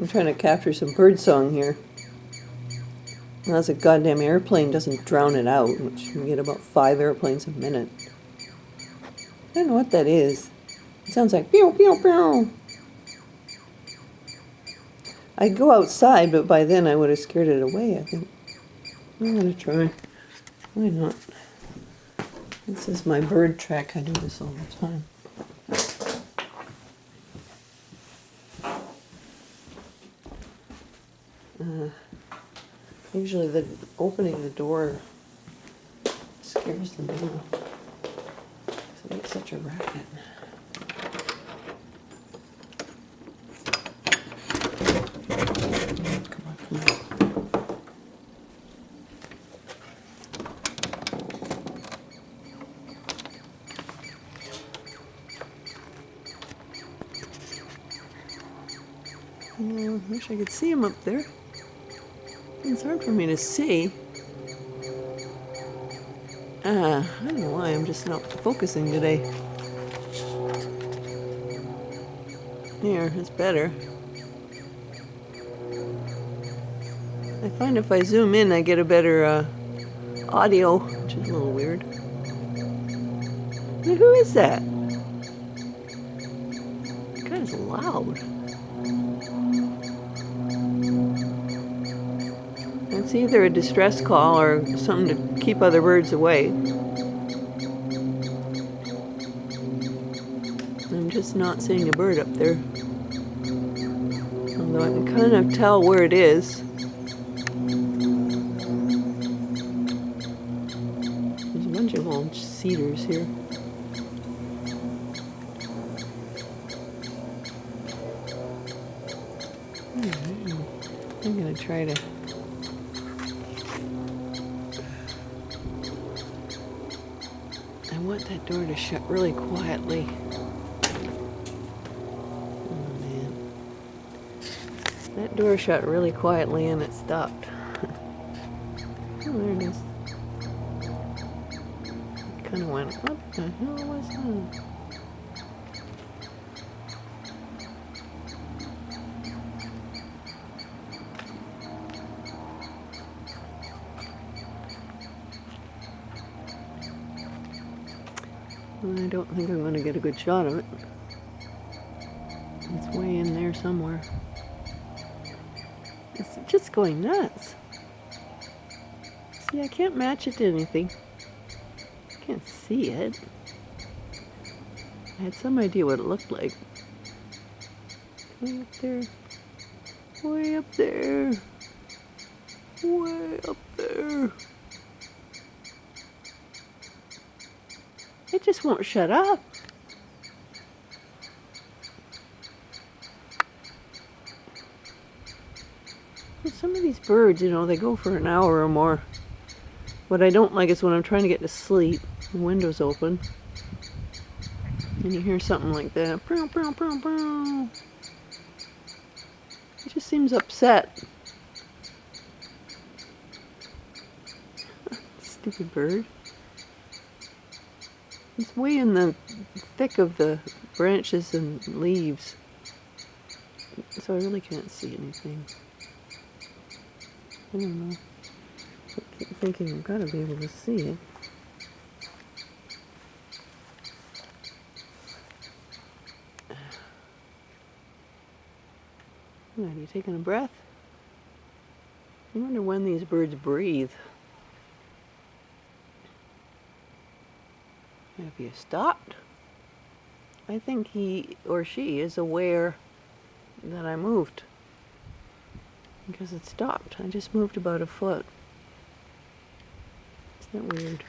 I'm trying to capture some bird song here. Unless a goddamn airplane doesn't drown it out, which you get about 5 airplanes a minute. I don't know what that is. It sounds like pew pew pew. I'd go outside, but by then I would have scared it away, I think. I'm gonna try. Why not? This is my bird track. I do this all the time. Usually the opening the door scares them off. So they make such a racket. Come on, come on. I wish I could see him up there. It's hard for me to see. I don't know why, I'm just not focusing today. Here, it's better. I find if I zoom in, I get a better audio, which is a little weird. But who is that? That guy's loud. It's either a distress call or something to keep other birds away. I'm just not seeing a bird up there. Although I can kind of tell where it is. There's a bunch of old cedars here. I'm gonna try to... I want that door to shut really quietly. Oh man. That door shut really quietly and it stopped. Oh, there it is. It kind of went, what the hell was that? I don't think I'm going to get a good shot of it. It's way in there somewhere. It's just going nuts. See, I can't match it to anything. I can't see it. I had some idea what it looked like. Way up there. Way up there. Way up there. It just won't shut up. Some of these birds, you know, they go for an hour or more. What I don't like is when I'm trying to get to sleep, the window's open, and you hear something like that. It just seems upset. Stupid bird. It's way in the thick of the branches and leaves, so I really can't see anything. I don't know. I keep thinking I've got to be able to see it. Are you taking a breath? I wonder when these birds breathe. Have you stopped? I think he or she is aware that I moved. Because it stopped. I just moved about a foot. Isn't that weird?